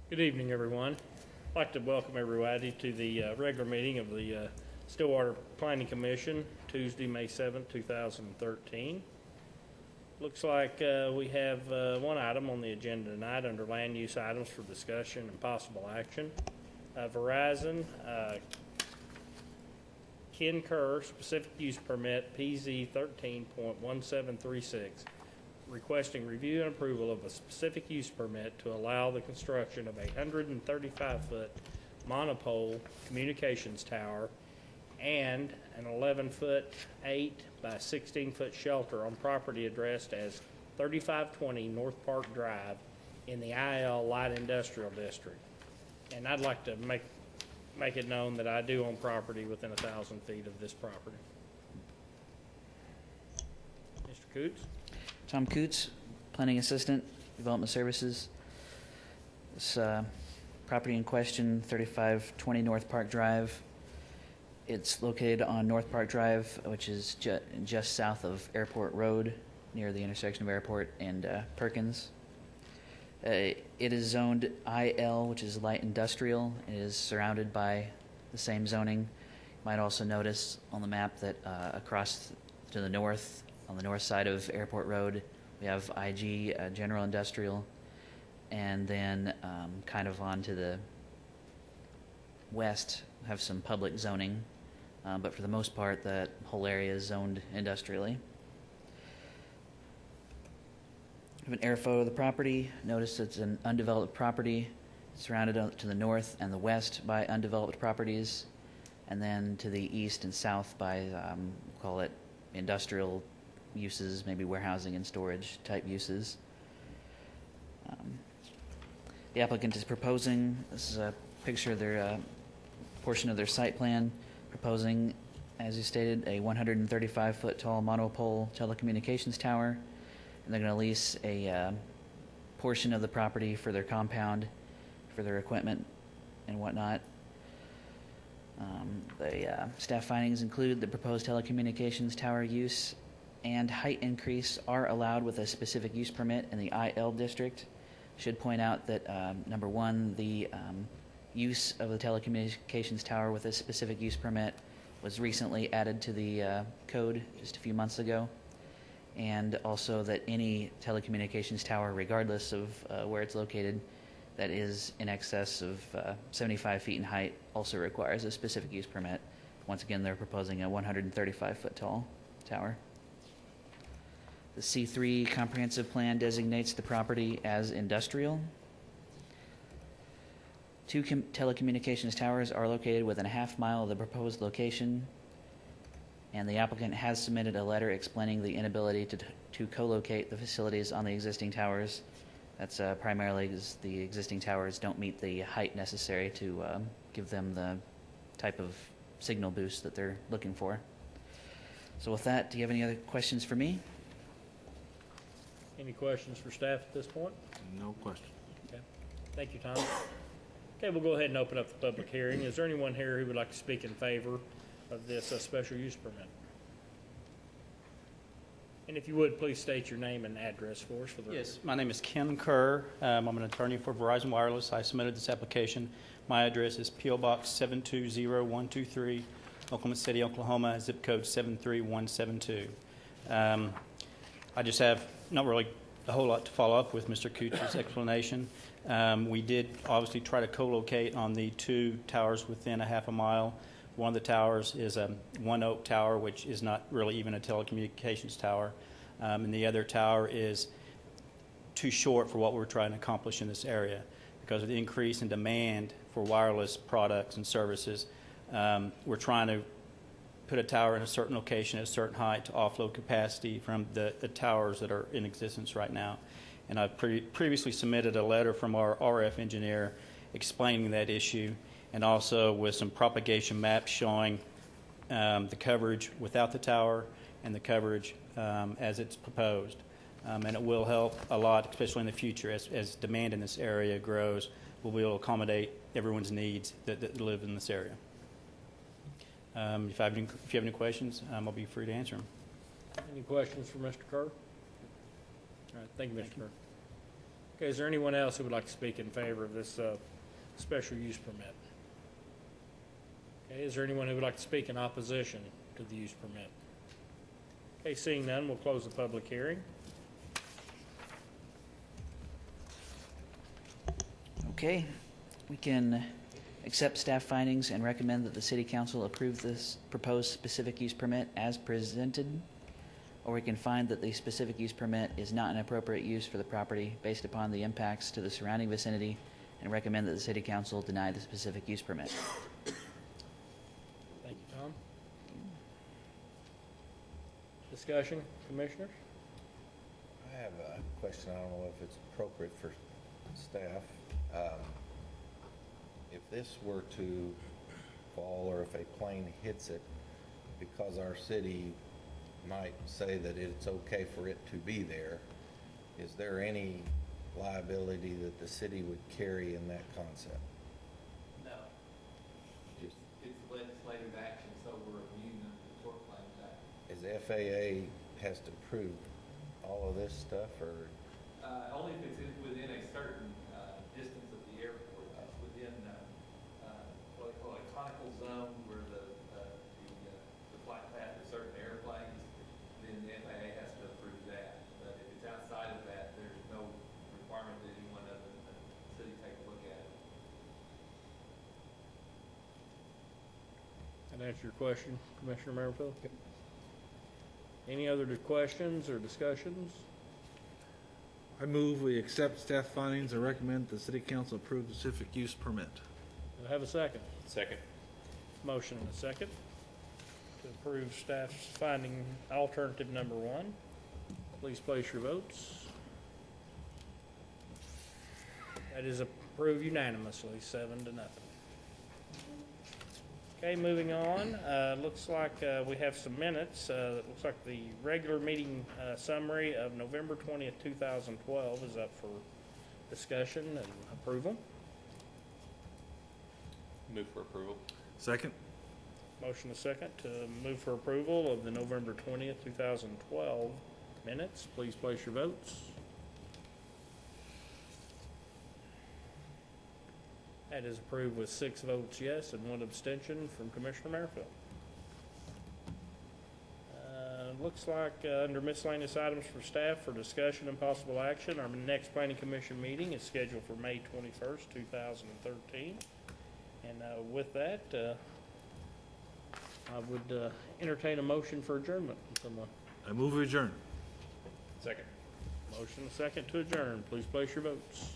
Good evening, everyone. I'd like to welcome everybody to the regular meeting of the Stillwater Planning Commission, Tuesday, May 7th, 2013. Looks like we have one item on the agenda tonight under land use items for discussion and possible action. Verizon, Ken Kerr, specific use permit PZ 13.1736. Requesting review and approval of a specific use permit to allow the construction of a 135-foot monopole communications tower and an 11-foot 8 by 16-foot shelter on property addressed as 3520 North Park Drive in the IL Light Industrial District. And I'd like to make it known that I do own property within 1,000 feet of this property. Mr. Coots? Tom Coots, Planning Assistant, Development Services. This property in question, 3520 North Park Drive. It's located on North Park Drive, which is just south of Airport Road, near the intersection of Airport and Perkins. It is zoned IL, which is light industrial. It is surrounded by the same zoning. You might also notice on the map that across to the north, on the north side of Airport Road, we have IG, General Industrial, and then kind of on to the west, have some public zoning, but for the most part, that whole area is zoned industrially. We have an air photo of the property. Notice it's an undeveloped property, surrounded to the north and the west by undeveloped properties, and then to the east and south by, we'll call it industrial uses, maybe warehousing and storage type uses. The applicant is proposing, this is a picture of their portion of their site plan, proposing, as you stated, a 135-foot tall monopole telecommunications tower, and they're going to lease a portion of the property for their compound, for their equipment and whatnot. The staff findings include the proposed telecommunications tower use and height increase are allowed with a specific use permit in the IL district. Should point out that number one, the use of the telecommunications tower with a specific use permit was recently added to the code just a few months ago, and also that any telecommunications tower, regardless of where it's located, that is in excess of 75 feet in height also requires a specific use permit. Once again, they're proposing a 135-foot tall tower. The C3 comprehensive plan designates the property as industrial. 2 telecommunications towers are located within a half mile of the proposed location, and the applicant has submitted a letter explaining the inability to co-locate the facilities on the existing towers. That's primarily because the existing towers don't meet the height necessary to give them the type of signal boost that they're looking for. So with that, do you have any other questions for me? Any questions for staff at this point? No question. Okay. Thank you, Tom. Okay, we'll go ahead and open up the public hearing. Is there anyone here who would like to speak in favor of this special use permit? And if you would, please state your name and address for us. Yes, my name is Ken Kerr. I'm an attorney for Verizon Wireless. I submitted this application. My address is P.O. Box 720123, Oklahoma City, Oklahoma, zip code 73172. I just have not really a whole lot to follow up with Mr. Coots' explanation. We did obviously try to co-locate on the 2 towers within a half a mile. One of the towers is a one oak tower, which is not really even a telecommunications tower. And the other tower is too short for what we're trying to accomplish in this area. Because of the increase in demand for wireless products and services, we're trying to put a tower in a certain location at a certain height to offload capacity from the towers that are in existence right now. And I've previously submitted a letter from our RF engineer explaining that issue, and also with some propagation maps showing the coverage without the tower and the coverage as it's proposed. And it will help a lot, especially in the future as demand in this area grows. We'll be able to accommodate everyone's needs that live in this area. If you have any questions, I'll be free to answer them. Any questions for Mr. Kerr? All right, thank you, Mr. Kerr. Okay, is there anyone else who would like to speak in favor of this special use permit? Okay, is there anyone who would like to speak in opposition to the use permit? Okay, seeing none, we'll close the public hearing. Okay, we can accept staff findings and recommend that the city council approve this proposed specific use permit as presented, or we can find that the specific use permit is not an appropriate use for the property based upon the impacts to the surrounding vicinity and recommend that the city council deny the specific use permit. Thank you, Tom. Discussion, commissioners? I have a question. I don't know if it's appropriate for staff. If this were to fall or if a plane hits it, because our city might say that it's okay for it to be there, is there any liability that the city would carry in that concept? No. It's legislative action, so we're immune under the Tort Claims Act. Is the FAA has to prove all of this stuff, or? Only if it's within a certain distance of the airport. It's within what they call a conical zone where the flight path of certain airplanes, then the FAA has to approve that. But if it's outside of that, there's no requirement that anyone other than the city take a look at it. That answer your question, Commissioner Merrifield? Any other questions or discussions? I move we accept staff findings and recommend the city council approve the specific use permit. Do I have a second? Second. Motion and a second to approve staff's finding alternative number 1. Please place your votes. That is approved unanimously, 7-0. Okay, moving on. Looks like we have some minutes. Looks like the regular meeting summary of November 20th, 2012 is up for discussion and approval. Move for approval. Second? Motion is second to move for approval of the November 20th, 2012 minutes. Please place your votes. That is approved with 6 votes yes and 1 abstention from Commissioner Merrifield. Looks like under miscellaneous items for staff for discussion and possible action, our next Planning Commission meeting is scheduled for May 21st, 2013. And with that, I would entertain a motion for adjournment from someone. I move we adjourn. Second. Motion second to adjourn. Please place your votes.